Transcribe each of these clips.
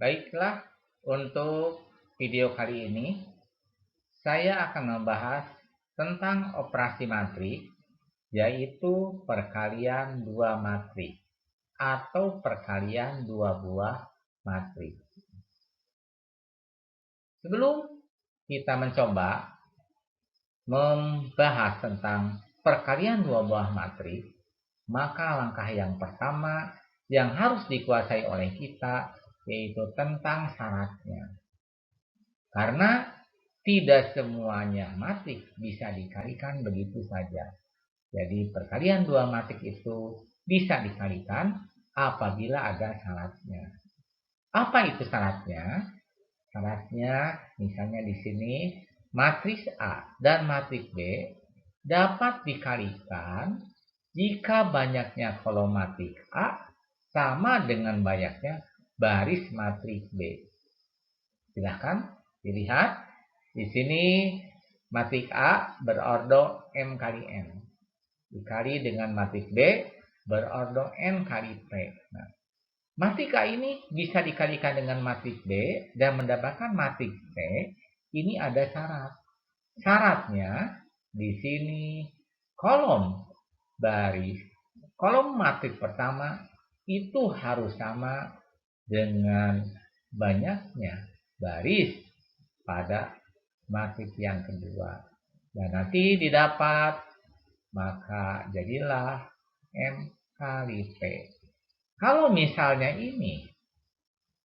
Baiklah, untuk video kali ini saya akan membahas tentang operasi matriks, yaitu perkalian dua matriks atau perkalian dua buah matriks. Sebelum kita mencoba membahas tentang perkalian dua buah matriks, maka langkah yang pertama yang harus dikuasai oleh kita yaitu tentang syaratnya. Karena tidak semuanya matriks bisa dikalikan begitu saja. Jadi perkalian dua matriks itu bisa dikalikan apabila ada syaratnya. Apa itu syaratnya? Syaratnya misalnya di sini matriks A dan matriks B dapat dikalikan jika banyaknya kolom matriks A sama dengan banyaknya baris matriks B. Silahkan dilihat. Di sini matriks A berordo M kali N. Dikali dengan matriks B berordo N kali P. Nah, matriks A ini bisa dikalikan dengan matriks B dan mendapatkan matriks P. Ini ada syarat. Syaratnya di sini kolom matriks pertama itu harus sama dengan banyaknya baris pada matriks yang kedua. Dan nanti didapat, maka jadilah M kali P. Kalau misalnya ini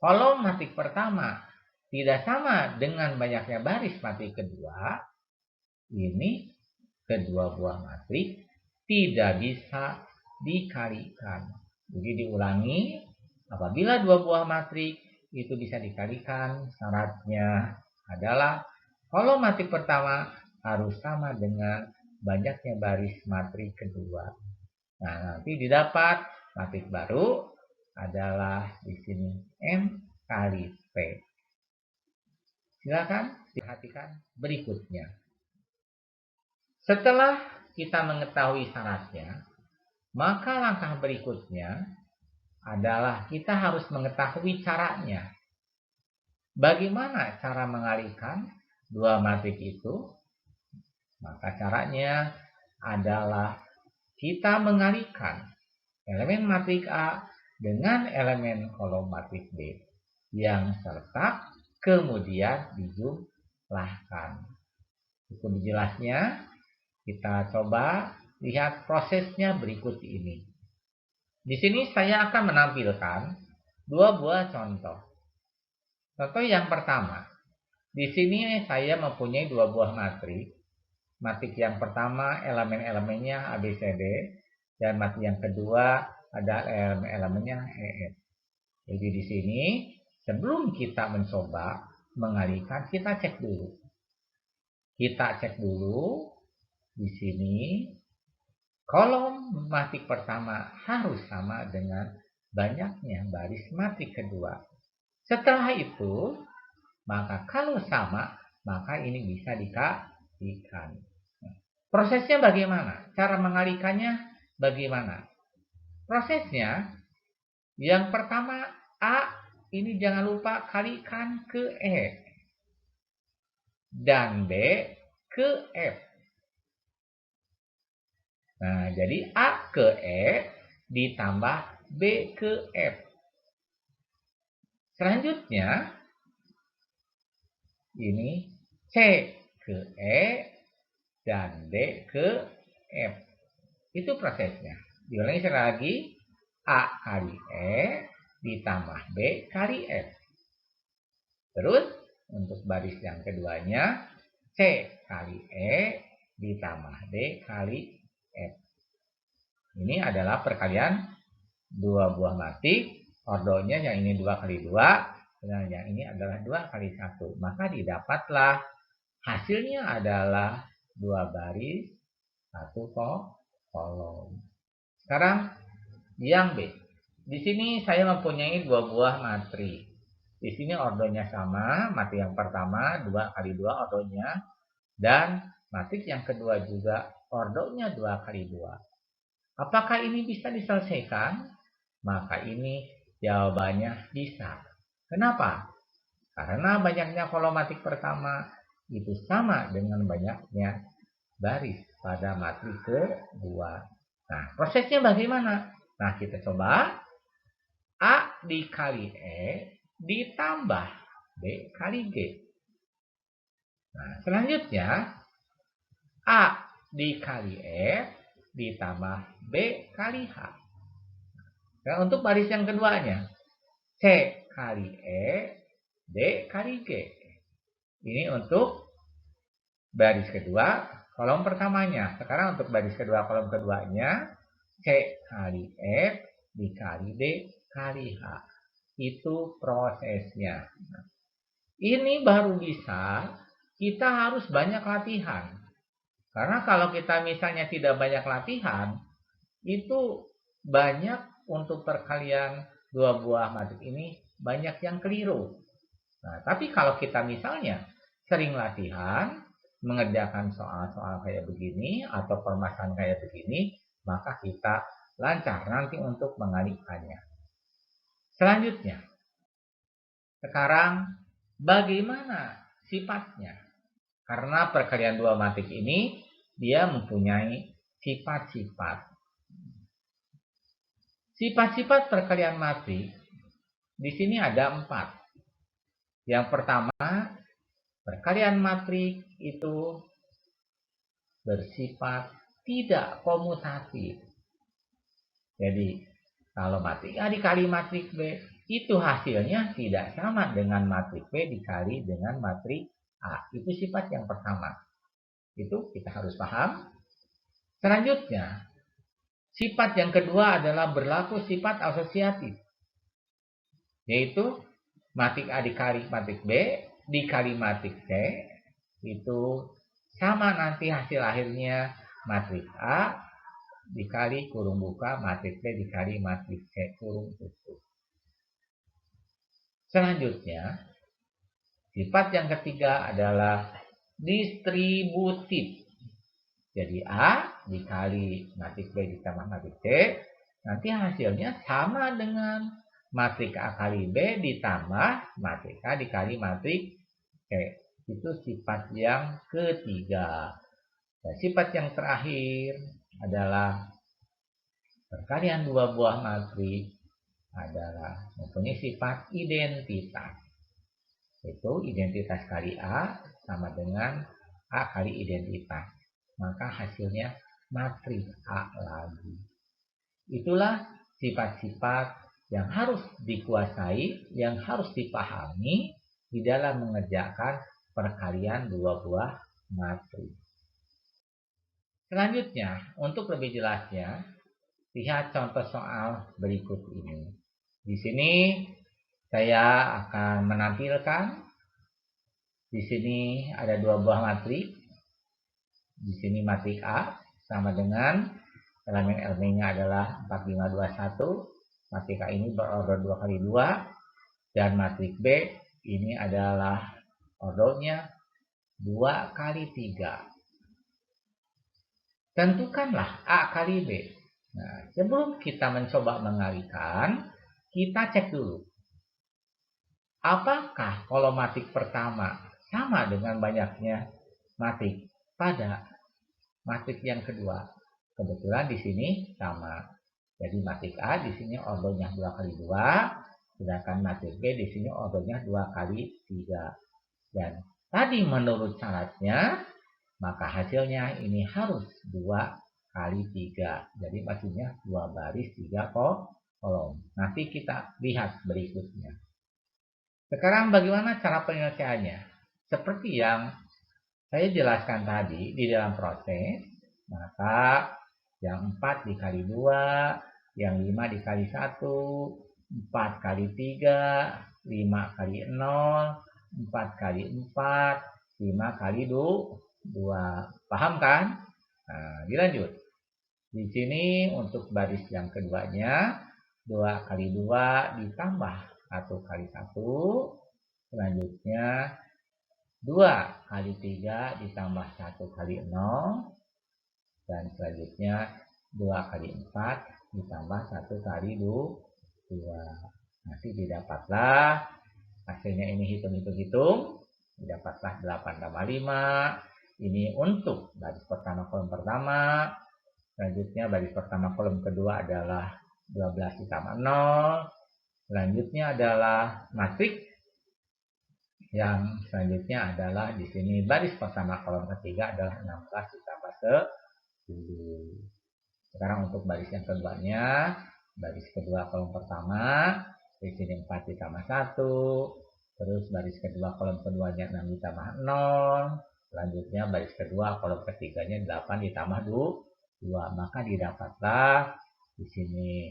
kolom matriks pertama tidak sama dengan banyaknya baris matriks kedua, ini kedua buah matriks tidak bisa dikalikan. Jadi diulangi, apabila dua buah matriks itu bisa dikalikan, syaratnya adalah kolom matriks pertama harus sama dengan banyaknya baris matriks kedua. Nah, nanti didapat matriks baru adalah di sini M kali P. Silakan perhatikan berikutnya. Setelah kita mengetahui syaratnya, maka langkah berikutnya adalah kita harus mengetahui caranya. Bagaimana cara mengalihkan dua matriks itu? Maka caranya adalah kita mengalihkan elemen matriks A dengan elemen kolom matriks B yang serta kemudian dijumlahkan. Untuk jelasnya, kita coba lihat prosesnya berikut ini. Di sini saya akan menampilkan dua buah contoh. Contoh yang pertama, di sini saya mempunyai dua buah matriks. Matriks yang pertama elemen-elemennya ABCD dan matriks yang kedua ada elemen-elemennya EF. Jadi di sini sebelum kita mencoba mengalihkan, kita cek dulu. Di sini kolom matriks pertama harus sama dengan banyaknya baris matriks kedua. Setelah itu, maka kalau sama, maka ini bisa dikalikan. Prosesnya bagaimana? Cara mengalihkannya bagaimana? Prosesnya, yang pertama A ini jangan lupa kalikan ke E. Dan B ke F. Nah, jadi A ke E ditambah B ke F. Selanjutnya, ini C ke E dan D ke F. Itu prosesnya. Diulangi sekali lagi. A kali E ditambah B kali F. Terus, untuk baris yang keduanya, C kali E ditambah D kali F. Ini adalah perkalian dua buah matriks. Ordonya yang ini 2 kali 2, dan yang ini adalah 2 kali 1. Maka didapatlah hasilnya adalah 2 baris, 1 kolom. Sekarang yang B. Di sini saya mempunyai dua buah matriks. Di sini ordonya sama, matriks yang pertama 2 kali 2 ordonya, dan matriks yang kedua juga ordonya 2 kali 2. Apakah ini bisa diselesaikan? Maka ini jawabannya bisa. Kenapa? Karena banyaknya kolom matrik pertama itu sama dengan banyaknya baris pada matrik kedua. Nah, prosesnya bagaimana? Nah, kita coba. A dikali E ditambah B kali G. Nah, selanjutnya A dikali F ditambah B kali H. Nah, untuk baris yang keduanya, C kali E, D kali G. Ini untuk baris kedua, kolom pertamanya. Sekarang untuk baris kedua, kolom keduanya, C kali F dikali D kali H. Itu prosesnya. Ini baru bisa, kita harus banyak latihan. Karena kalau kita misalnya tidak banyak latihan, itu banyak untuk perkalian dua buah matrik ini banyak yang keliru. Nah, tapi kalau kita misalnya sering latihan, mengerjakan soal-soal kayak begini atau permasalahan kayak begini, maka kita lancar nanti untuk mengalihkannya. Selanjutnya, sekarang bagaimana sifatnya? Karena perkalian dua matrik ini dia mempunyai sifat-sifat. Sifat-sifat perkalian matrik di sini ada 4. Yang pertama, perkalian matrik itu bersifat tidak komutatif. Jadi, kalau matrik A dikali matrik B, itu hasilnya tidak sama dengan matrik B dikali dengan matrik A. Itu sifat yang pertama. Itu kita harus paham. Selanjutnya, sifat yang kedua adalah berlaku sifat asosiatif. Yaitu matrik A dikali matrik B dikali matrik C itu sama nanti hasil akhirnya matrik A dikali kurung buka matrik B dikali matrik C kurung tutup. Selanjutnya, sifat yang ketiga adalah distributif. Jadi A dikali matrik B ditambah matrik C, nanti hasilnya sama dengan matrik A kali B ditambah matrik A dikali matrik C. Itu sifat yang ketiga. Dan sifat yang terakhir adalah perkalian dua buah matrik adalah mempunyai sifat identitas. Itu identitas kali A sama dengan A kali identitas. Maka hasilnya matrik A lagi. Itulah sifat-sifat yang harus dikuasai, yang harus dipahami di dalam mengerjakan perkalian dua buah matrik. Selanjutnya, untuk lebih jelasnya, lihat contoh soal berikut ini. Di sini saya akan menampilkan. Di sini ada dua buah matrik. Di sini matrik A sama dengan elemen elemennya adalah 4521. Matrik A ini berorder 2 kali 2 dan matrik B ini adalah ordernya 2 kali 3. Tentukanlah A kali B. Nah, sebelum kita mencoba mengalihkan, kita cek dulu. Apakah kolom matrik pertama sama dengan banyaknya matrik pada matrik yang kedua? Kebetulan di sini sama. Jadi matrik A di sini ordernya 2 kali 2, sedangkan matrik B di sini ordernya 2 kali 3. Dan tadi menurut syaratnya, maka hasilnya ini harus 2 kali 3. Jadi maksudnya 2 baris 3 kolom. Nanti kita lihat berikutnya. Sekarang bagaimana cara penyelesaiannya? Seperti yang saya jelaskan tadi di dalam proses, maka yang 4 dikali 2, yang 5 dikali 1, 4 kali 3, 5 kali 0, 4 kali 4, 5 kali 2. Paham kan? Nah, dilanjut. Di sini untuk baris yang keduanya, 2 kali 2 ditambah 1 kali 1. Selanjutnya, 2 kali 3 ditambah 1 kali 0. Dan selanjutnya 2 kali 4 ditambah 1 kali 2. Nanti didapatlah Hasilnya ini hitung-hitung, dapatlah 8 tambah 5. Ini untuk baris pertama kolom pertama. Selanjutnya baris pertama kolom kedua adalah 12 ditambah 0. Selanjutnya adalah matriks yang selanjutnya adalah di sini baris pertama kolom ketiga adalah 16 ditambah 10. Sekarang untuk baris yang keduanya, baris kedua kolom pertama, di sini 4 ditambah 1, terus baris kedua kolom keduanya 6 ditambah 0, selanjutnya baris kedua kolom ketiganya 8 ditambah 2, maka didapatlah di sini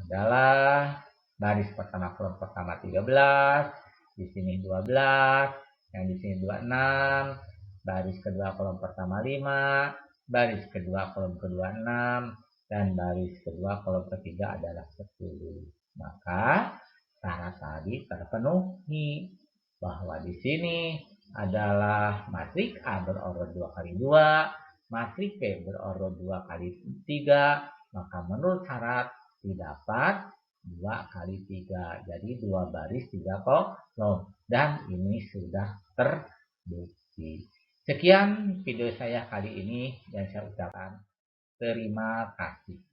adalah baris pertama kolom pertama 13, di sini 12, yang di sini 26, baris kedua kolom pertama 5, baris kedua kolom kedua 6, dan baris kedua kolom ketiga adalah 10. Maka syarat tadi terpenuhi, bahwa di sini adalah matriks A berorder 2 kali 2, matriks B berorder 2 kali 3, maka menurut syarat didapat 2 kali 3. Jadi 2 baris 3 kolom. Dan ini sudah terbukti. Sekian video saya kali ini dan saya ucapkan terima kasih.